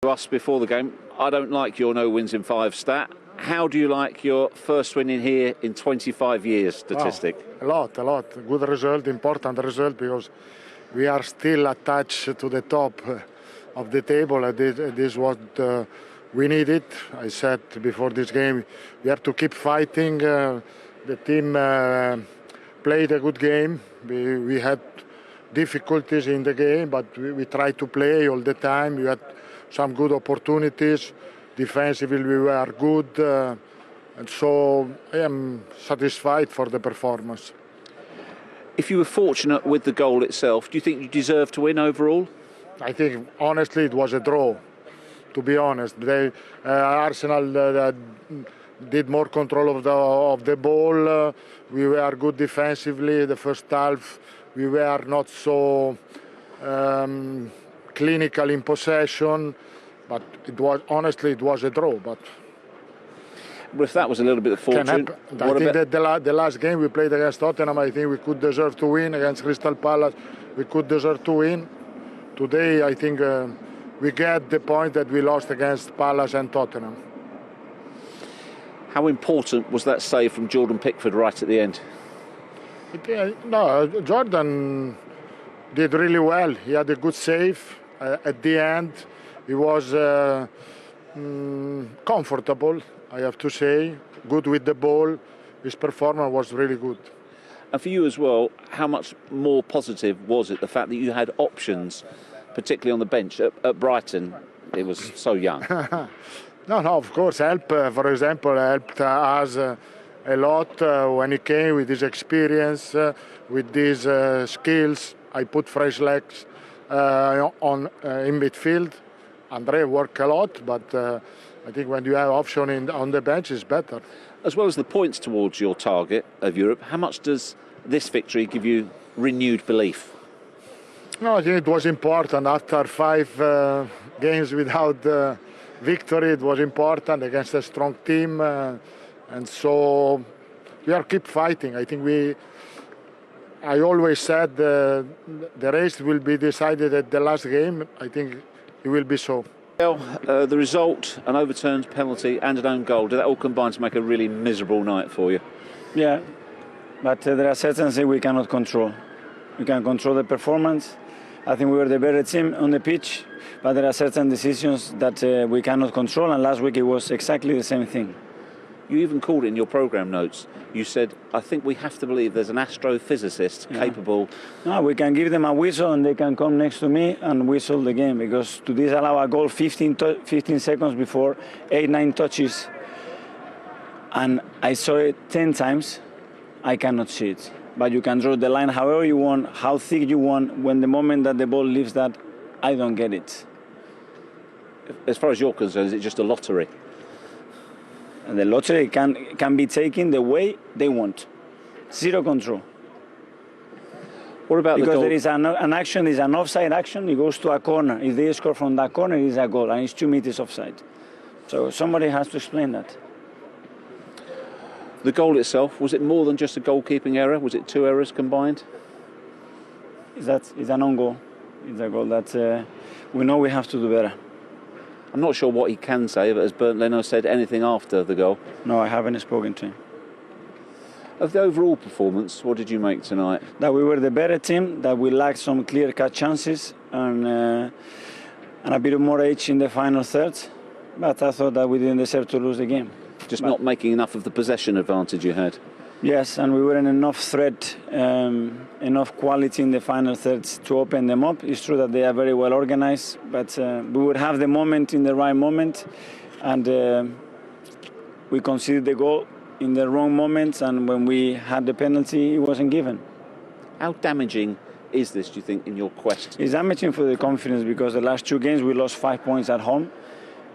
To us before the game, I don't like your no wins in 5 stat. How do you like your first win in here in 25 years statistic? Wow, a lot. Good result, important result, because we are still attached to the top of the table. And this is what we needed. I said before this game, we have to keep fighting. The team played a good game. We had difficulties in the game, but we tried to play all the time. We had some good opportunities. Defensively, we were good. And so I am satisfied for the performance. If you were fortunate with the goal itself, do you think you deserve to win overall? I think, honestly, it was a draw, to be honest. Arsenal did more control of the ball. We were good defensively. The first half, we were not so clinical in possession. But honestly, it was a draw. But if that was a little bit of fortune, I think that the last game we played against Tottenham, I think we could deserve to win. Against Crystal Palace, we could deserve to win. Today, I think we get the point that we lost against Palace and Tottenham. How important was that save from Jordan Pickford right at the end? Jordan did really well. He had a good save at the end. He was comfortable, I have to say, good with the ball. His performance was really good. And for you as well, how much more positive was it, the fact that you had options, particularly on the bench at Brighton? It was so young. No, of course, for example, helped us a lot when he came with his experience, with these skills. I put fresh legs in midfield. Andre worked a lot, but I think when you have option on the bench, it's better. As well as the points towards your target of Europe, how much does this victory give you renewed belief? No, I think it was important. After 5 games without victory, it was important against a strong team. And so we are keep fighting. I think I always said the race will be decided at the last game. I think it will be so. Well, the result, an overturned penalty and an own goal, did that all combine to make a really miserable night for you? Yeah, but there are certain things we cannot control. We can control the performance. I think we were the better team on the pitch, but there are certain decisions that we cannot control, and last week it was exactly the same thing. You even called it in your programme notes. You said, I think we have to believe there's an astrophysicist capable. No, we can give them a whistle and they can come next to me and whistle the game, because to disallow a goal 15 seconds before, 8-9 touches, and I saw it 10 times, I cannot see it. But you can draw the line however you want, how thick you want. When the moment that the ball leaves that, I don't get it. As far as you're concerned, is it just a lottery? And the lottery can be taken the way they want. Zero control. What about because the goal? There is an action, is an offside action, it goes to a corner. If they score from that corner, it is a goal, and it's 2 meters offside. So somebody has to explain that. The goal itself, was it more than just a goalkeeping error? Was it 2 errors combined? It's an own goal. It's a goal that we know we have to do better. I'm not sure what he can say, but has Bernd Leno said anything after the goal? No, I haven't spoken to him. Of the overall performance, what did you make tonight? That we were the better team, that we lacked some clear-cut chances and a bit more edge in the final third. But I thought that we didn't deserve to lose the game. Just not making enough of the possession advantage you had? Yes, and we weren't enough threat, enough quality in the final thirds to open them up. It's true that they are very well organized, but we would have the moment in the right moment, and we conceded the goal in the wrong moments, and when we had the penalty, it wasn't given. How damaging is this, do you think, in your quest? It's damaging for the confidence, because the last 2 games we lost 5 points at home,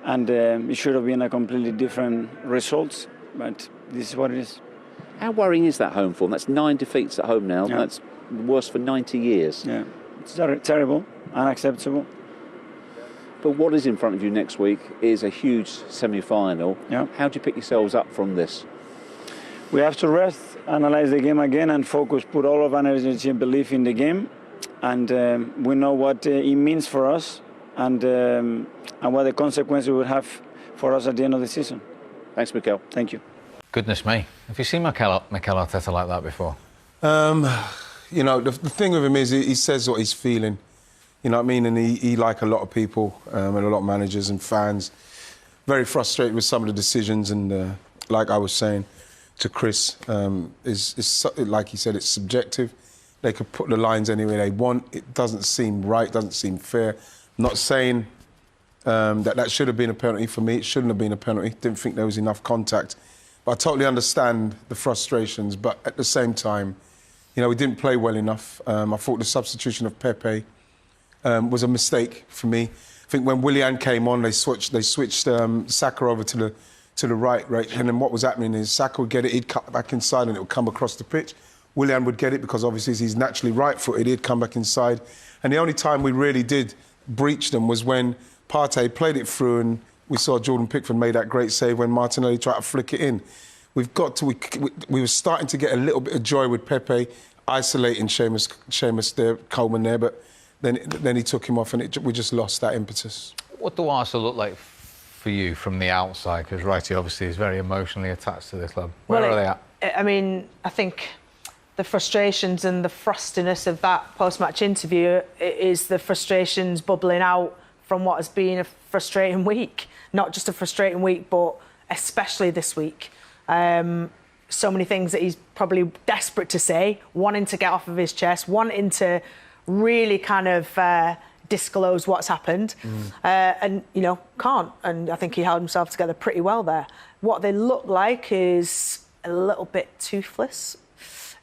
and it should have been a completely different result, but this is what it is. How worrying is that home form? That's 9 defeats at home now. Yeah. That's worse for 90 years. Yeah, it's terrible, unacceptable. But what is in front of you next week is a huge semi-final. Yeah. How do you pick yourselves up from this? We have to rest, analyze the game again and focus, put all of our energy and belief in the game. And we know what it means for us. and what the consequences will have for us at the end of the season. Thanks, Mikel. Thank you. Goodness me. Have you seen Mikel Arteta like that before? You know, the thing with him is he says what he's feeling. You know what I mean? And he like a lot of people and a lot of managers and fans, very frustrated with some of the decisions. And like I was saying to Chris, is like he said, it's subjective. They could put the lines anywhere they want. It doesn't seem right, doesn't seem fair. I'm not saying that should have been a penalty for me. It shouldn't have been a penalty. Didn't think there was enough contact. But I totally understand the frustrations. But at the same time, you know, we didn't play well enough. I thought the substitution of Pepe was a mistake for me. I think when Willian came on, they switched Saka over to the right, and then what was happening is Saka would get it, he'd cut back inside, and it would come across the pitch. Willian would get it because obviously he's naturally right-footed. He'd come back inside, and the only time we really did breach them was when Partey played it through, and we saw Jordan Pickford made that great save when Martinelli tried to flick it in. We were starting to get a little bit of joy with Pepe isolating Seamus there, Coleman there, but then he took him off, and we just lost that impetus. What do Arsenal look like for you from the outside? Because Righty obviously is very emotionally attached to the club. Where are they at? I mean, I think the frustrations and the frostiness of that post-match interview is the frustrations bubbling out from what has been a frustrating week. Not just a frustrating week, but especially this week. So many things that he's probably desperate to say, wanting to get off of his chest, wanting to really kind of disclose what's happened, and, you know, can't. And I think he held himself together pretty well there. What they look like is a little bit toothless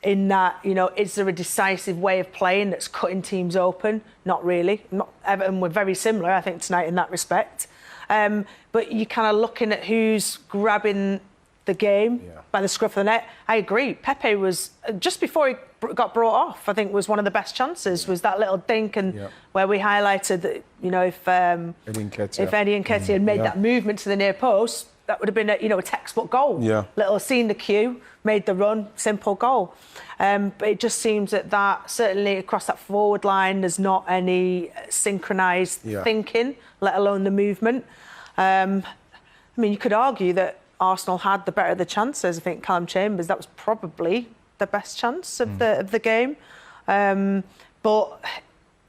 in that, you know, is there a decisive way of playing that's cutting teams open? Not really. Everton were very similar, I think, tonight in that respect. But you're kind of looking at who's grabbing the game by the scruff of the neck. I agree. Pepe was, just before he got brought off, I think was one of the best chances, was that little dink, and where we highlighted that, you know, if Eddie Nketiah had made that movement to the near post, that would have been a textbook goal. Little seen the cue, made the run, simple goal. But it just seems that certainly across that forward line, there's not any synchronised thinking, let alone the movement. I mean, you could argue that Arsenal had the better of the chances. I think Callum Chambers, that was probably the best chance of the game. But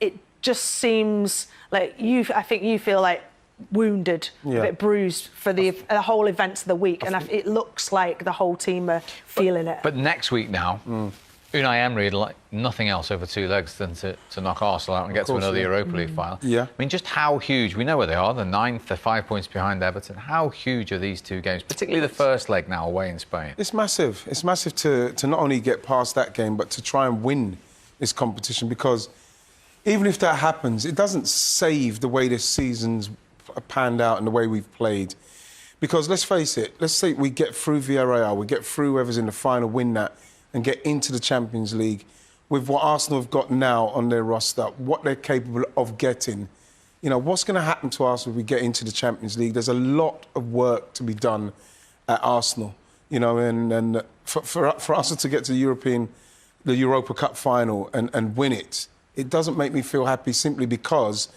it just seems like I think you feel like wounded, a bit bruised for the whole events of the week, and it looks like the whole team are feeling it. But next week now, Unai Emery would like nothing else over two legs than to knock Arsenal out and get to another Europa League final. I mean, just how huge, we know where they are, the 9th, they're 5 points behind Everton. How huge are these two games, particularly the first leg now away in Spain? It's massive. It's massive to not only get past that game, but to try and win this competition, because even if that happens, it doesn't save the way this season's panned out and the way we've played. Because let's face it, let's say we get through Villarreal, we get through whoever's in the final, win that, and get into the Champions League with what Arsenal have got now on their roster, what they're capable of getting. You know, what's going to happen to Arsenal if we get into the Champions League? There's a lot of work to be done at Arsenal, you know, and for Arsenal to get to the Europa Cup final and win it, it doesn't make me feel happy simply because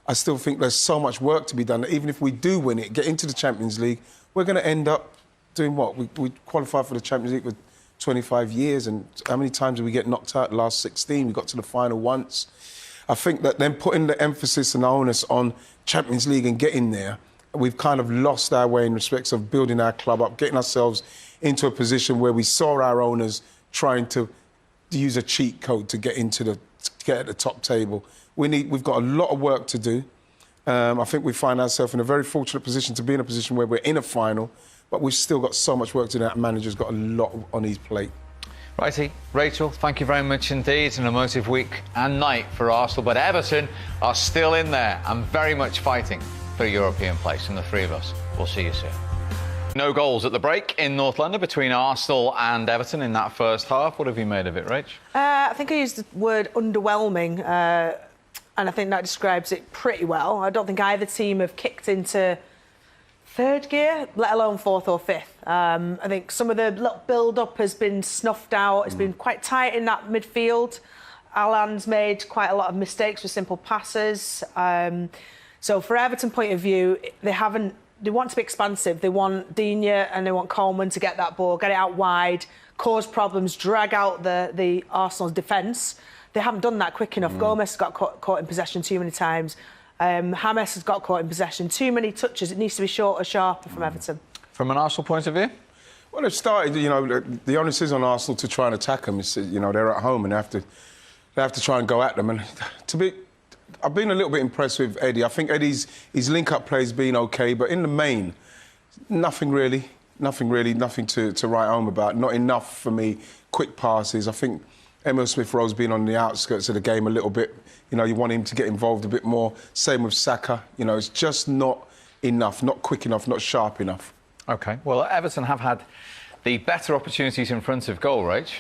I still think there's so much work to be done that even if we do win it, get into the Champions League, we're going to end up doing what? We qualified for the Champions League with 25 years, and how many times did we get knocked out the last 16? We got to the final once. I think that then putting the emphasis and the onus on Champions League and getting there, we've kind of lost our way in respects of building our club up, getting ourselves into a position where we saw our owners trying to use a cheat code to get at the top table. We've got a lot of work to do. I think we find ourselves in a very fortunate position to be in a position where we're in a final, but we've still got so much work to do. That manager's got a lot on his plate. Righty, Rachel, thank you very much indeed. It's an emotive week and night for Arsenal, but Everton are still in there and very much fighting for a European place, and the three of us will see you soon. No goals at the break in North London between Arsenal and Everton in that first half. What have you made of it, Rach? I think I used the word underwhelming, and I think that describes it pretty well. I don't think either team have kicked into third gear, let alone fourth or fifth. I think some of the little build-up has been snuffed out. It's been quite tight in that midfield. Alan's made quite a lot of mistakes with simple passes. So for Everton point of view, they want to be expansive. They want Digne and they want Coleman to get that ball, get it out wide, cause problems, drag out the Arsenal's defence. They haven't done that quick enough. Gomez has got caught in possession too many times. James has got caught in possession. Too many touches. It needs to be shorter, sharper from Everton. From an Arsenal point of view? Well, they've started, the onus is on Arsenal to try and attack them. It's, they're at home and they have to try and go at them. And I've been a little bit impressed with Eddie. I think his link-up play's been OK, but in the main, nothing to write home about. Not enough for me. Quick passes. I think Emile Smith-Rowe's been on the outskirts of the game a little bit. You want him to get involved a bit more. Same with Saka. It's just not enough, not quick enough, not sharp enough. OK. Well, Everton have had the better opportunities in front of goal, Rach.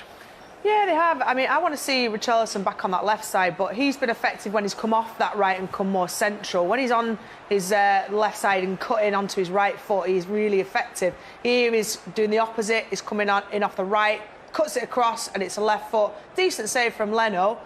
Yeah, they have. I mean, I want to see Richarlison back on that left side, but he's been effective when he's come off that right and come more central. When he's on his left side and cutting onto his right foot, he's really effective. Here he's doing the opposite. He's coming in off the right, cuts it across, and it's a left foot. Decent save from Leno.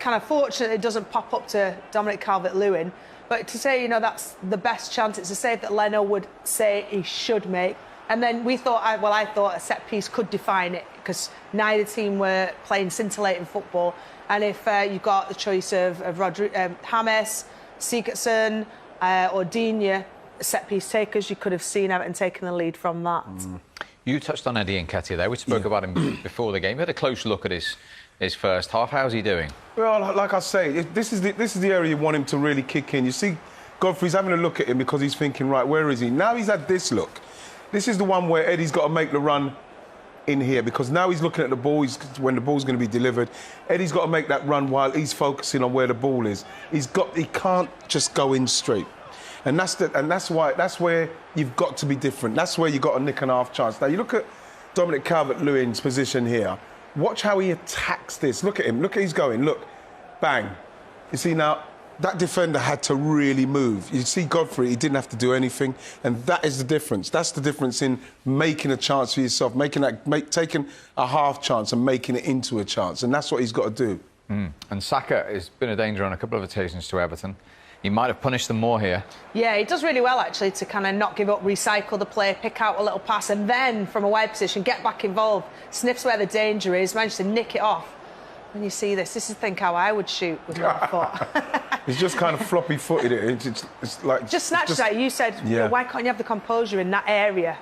Kind of fortunate it doesn't pop up to Dominic Calvert-Lewin. But to say, that's the best chance, it's a save that Leno would say he should make. And then I thought a set piece could define it because neither team were playing scintillating football. And if you got the choice of James, Sigurdsson or Digne, set piece takers, you could have seen Everton taking the lead from that. You touched on Eddie Nketiah there. We spoke about him before the game. We had a close look at his first half. How's he doing? Well, like I say, this is the area you want him to really kick in. You see, Godfrey's having a look at him because he's thinking, right, where is he? Now he's had this look. This is the one where Eddie's got to make the run in here because now he's looking at the ball. When the ball's going to be delivered, Eddie's got to make that run while he's focusing on where the ball is. He can't just go in straight, and that's where you've got to be different. That's where you've got a nick and a half chance. Now you look at Dominic Calvert-Lewin's position here. Watch how he attacks this. Look at him. Look, he's going. Look, bang. You see now. That defender had to really move. You see Godfrey, he didn't have to do anything, and that is the difference. That's the difference in making a chance for yourself, taking a half chance and making it into a chance, and that's what he's got to do. And Saka has been a danger on a couple of occasions to Everton. He might have punished them more here. Yeah, he does really well, actually, to kind of not give up, recycle the play, pick out a little pass, and then, from a wide position, get back involved, sniffs where the danger is, managed to nick it off. When you see this is how I would shoot with one foot. He's just kind of floppy-footed it. It's like... Just snatched that. You said, why can't you have the composure in that area?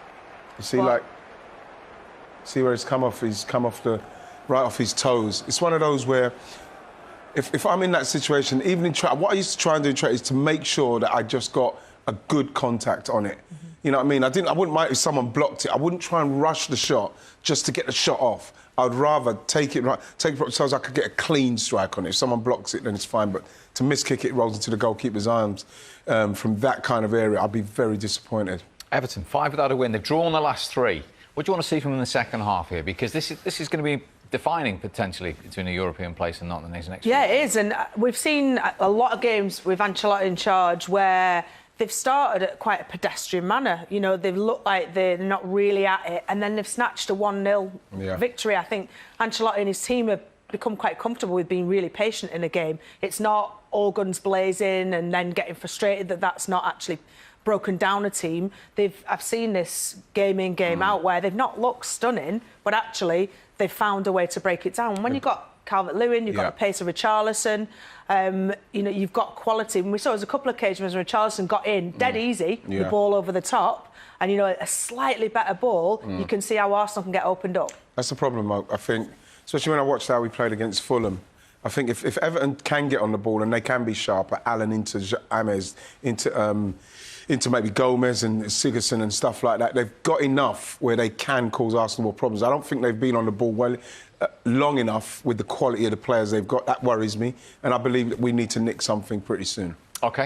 You see, see where he's come off right off his toes. It's one of those where, if I'm in that situation, even in track, what I used to try and do in track is to make sure that I just got a good contact on it. You know what I mean? I wouldn't mind if someone blocked it. I wouldn't try and rush the shot just to get the shot off. I'd rather take it so I could get a clean strike on it. If someone blocks it, then it's fine. But to miss-kick it, rolls into the goalkeeper's arms from that kind of area, I'd be very disappointed. Everton, 5 without a win. They've drawn the last 3. What do you want to see from them in the second half here? Because this is going to be defining, potentially, between a European place and not in the next few years. It is. And we've seen a lot of games with Ancelotti in charge where they've started at quite a pedestrian manner. They've looked like they're not really at it, and then they've snatched a 1-0 victory. I think Ancelotti and his team have become quite comfortable with being really patient in a game. It's not all guns blazing and then getting frustrated that's not actually broken down a team. I've seen this game in, game out, where they've not looked stunning, but actually they've found a way to break it down. When you've got Calvert-Lewin, you've got the pace of Richarlison, you've got quality. And we saw there's a couple of occasions when Richarlison got in dead easy, the ball over the top, and a slightly better ball, you can see how Arsenal can get opened up. That's the problem, I think, especially when I watched how we played against Fulham. I think if Everton can get on the ball and they can be sharper, Allen into James, into maybe Gomez and Sigurdsson and stuff like that, they've got enough where they can cause Arsenal more problems. I don't think they've been on the ball long enough with the quality of the players they've got. That worries me, and I believe that we need to nick something pretty soon. OK.